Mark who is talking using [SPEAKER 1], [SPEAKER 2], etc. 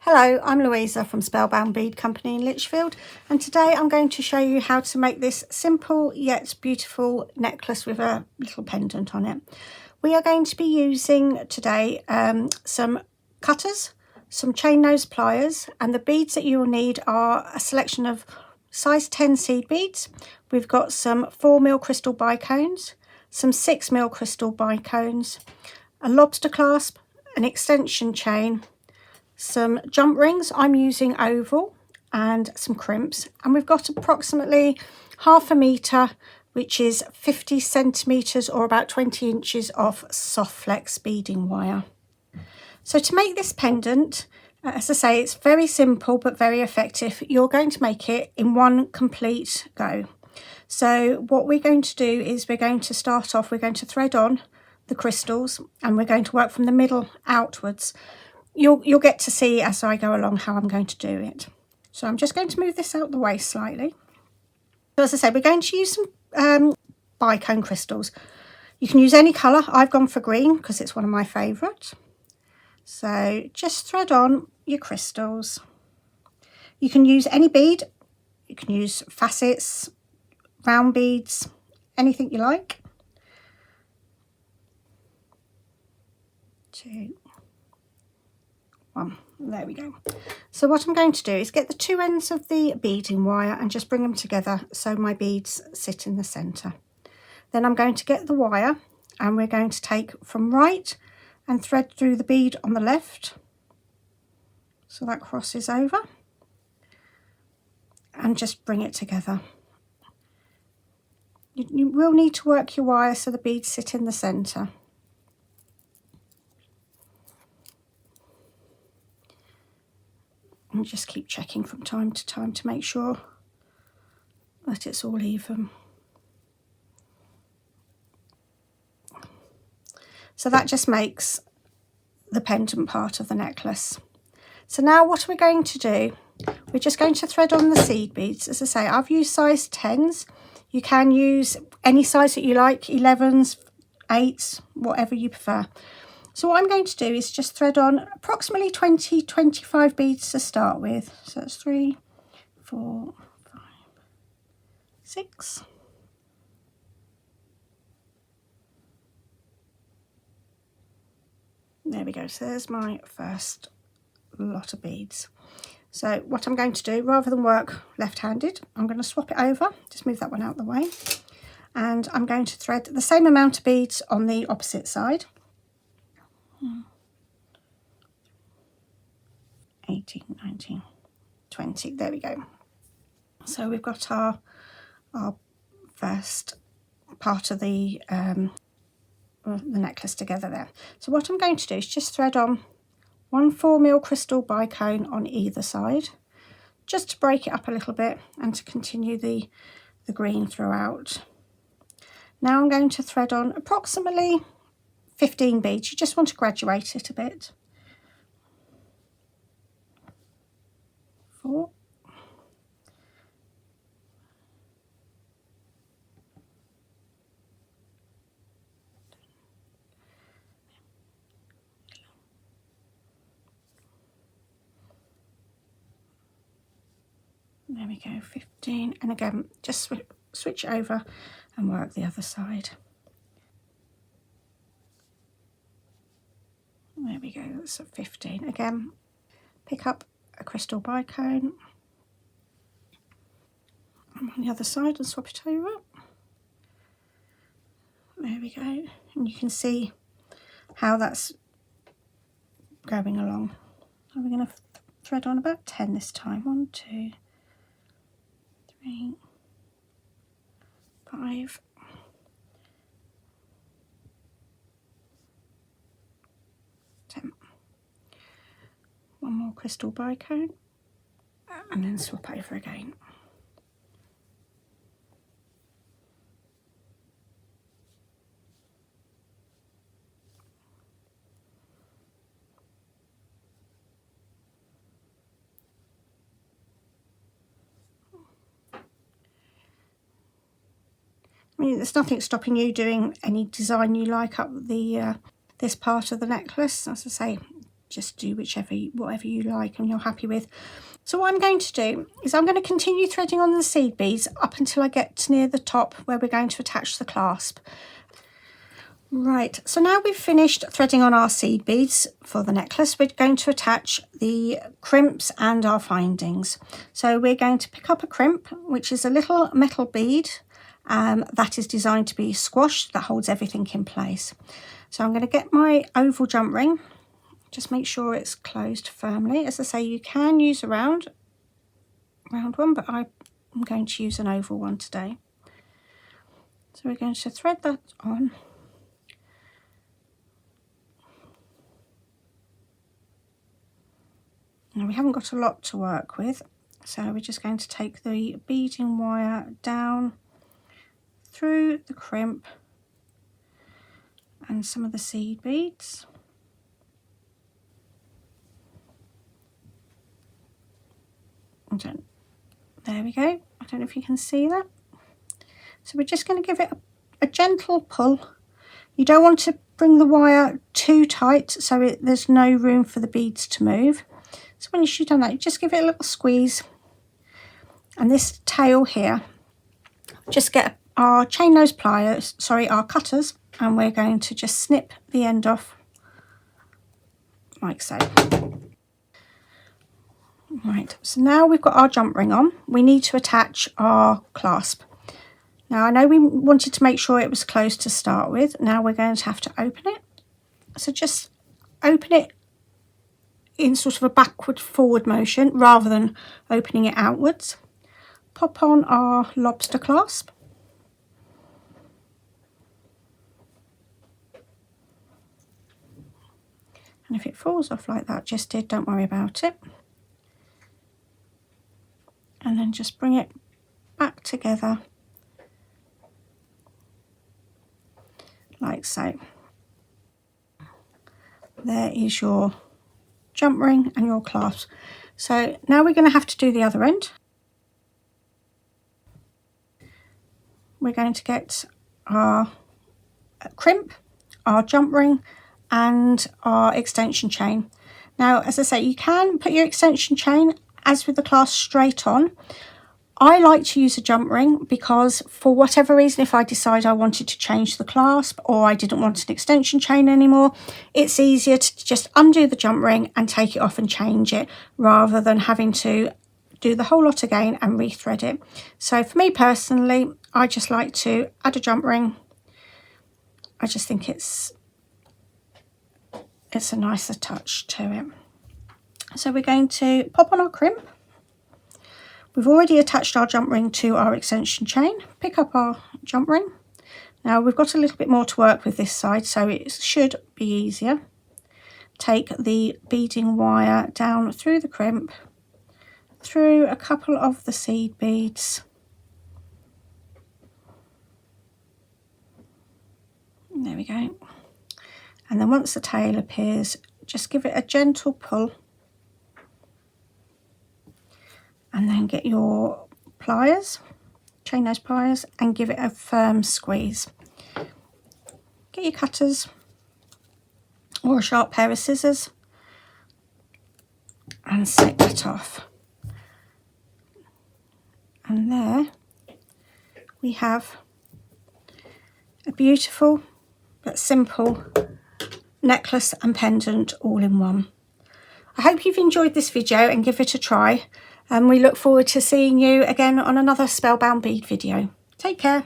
[SPEAKER 1] Hello, I'm Louisa from Spellbound Bead Company in Lichfield, and today I'm going to show you how to make this simple yet beautiful necklace with a little pendant on it. We are going to be using today some cutters, some chain nose pliers, and the beads that you will need are a selection of size 10 seed beads. We've got some 4mm crystal bicones, some 6mm crystal bicones, a lobster clasp, an extension chain, some jump rings. I'm using oval, and some crimps, and we've got approximately ½ metre, which is 50 centimetres or about 20 inches of soft flex beading wire. So to make this pendant, as I say, it's very simple but very effective. You're going to make it in one complete go. So what we're going to do is we're going to start off, we're going to thread on the crystals, and we're going to work from the middle outwards. You'll get to see as I go along how I'm going to do it. So I'm just going to move this out the way slightly. So as I say, we're going to use some bicone crystals. You can use any colour. I've gone for green because it's one of my favourite. So just thread on your crystals. You can use any bead. You can use facets, round beads, anything you like. 2, 1. There we go. So what I'm going to do is get the two ends of the beading wire and just bring them together so my beads sit in the centre. Then I'm going to get the wire, and we're going to take from right and thread through the bead on the left, so that crosses over, and just bring it together. You will need to work your wire so the beads sit in the centre. And just keep checking from time to time to make sure that it's all even. So that just makes the pendant part of the necklace. So now what we're going to do, we're just going to thread on the seed beads. As I say, I've used size 10s. You can use any size that you like, 11s, 8s, whatever you prefer. So what I'm going to do is just thread on approximately 20-25 beads to start with. So that's 3, 4, 5, 6. There we go. So there's my first lot of beads. So what I'm going to do, rather than work left-handed, I'm going to swap it over. Just move that one out of the way. And I'm going to thread the same amount of beads on the opposite side. 18, 19, 20. There we go. So we've got our first part of the necklace together there. So what I'm going to do is just thread on 1 4mm crystal bicone on either side, just to break it up a little bit and to continue the green throughout. Now I'm going to thread on approximately 15 beads. You just want to graduate it a bit. 4. There we go, 15. And again, just switch over and work the other side. There we go, that's at 15. Again, pick up a crystal bicone. I'm on the other side and swap it over. There we go. And you can see how that's going along. And we're going to thread on about 10 this time. 1, 2, 3, 5. 10. One more crystal bicone, and then swap over again. I mean, there's nothing stopping you doing any design you like up the this part of the necklace. As I say, just do whatever you like and you're happy with. So what I'm going to do is I'm going to continue threading on the seed beads up until I get near the top where we're going to attach the clasp. Right, so now we've finished threading on our seed beads for the necklace, we're going to attach the crimps and our findings. So we're going to pick up a crimp, which is a little metal bead that is designed to be squashed, that holds everything in place. So I'm going to get my oval jump ring, just make sure it's closed firmly. As I say, you can use a round one, but I'm going to use an oval one today. So we're going to thread that on. Now we haven't got a lot to work with, so we're just going to take the beading wire down through the crimp and some of the seed beads. There we go. I don't know if you can see that. So we're just going to give it a gentle pull. You don't want to bring the wire too tight so there's no room for the beads to move. So when you've done that, you just give it a little squeeze. And this tail here, just get our chain nose pliers, our cutters, and we're going to just snip the end off like so. Right, so now we've got our jump ring on, we need to attach our clasp. Now I know we wanted to make sure it was closed to start with, now we're going to have to open it. So just open it in sort of a backward forward motion rather than opening it outwards. Pop on our lobster clasp. And if it falls off like that just did, don't worry about it. And then just bring it back together like so. There is your jump ring and your clasp. So now we're going to have to do the other end. We're going to get our crimp, our jump ring and our extension chain. Now, as I say, you can put your extension chain as with the clasp straight on. I like to use a jump ring because for whatever reason, if I decide I wanted to change the clasp or I didn't want an extension chain anymore, it's easier to just undo the jump ring and take it off and change it rather than having to do the whole lot again and rethread it. So for me personally, I just like to add a jump ring. I just think it's a nicer touch to it. So we're going to pop on our crimp. We've already attached our jump ring to our extension chain. Pick up our jump ring. Now we've got a little bit more to work with this side, so it should be easier. Take the beading wire down through the crimp, through a couple of the seed beads. There we go. And then once the tail appears, just give it a gentle pull. And then get your pliers, chain nose pliers, and give it a firm squeeze. Get your cutters or a sharp pair of scissors and snip that off. And there we have a beautiful but simple necklace and pendant all in one. I hope you've enjoyed this video and give it a try. And we look forward to seeing you again on another Spellbound bead video. Take care.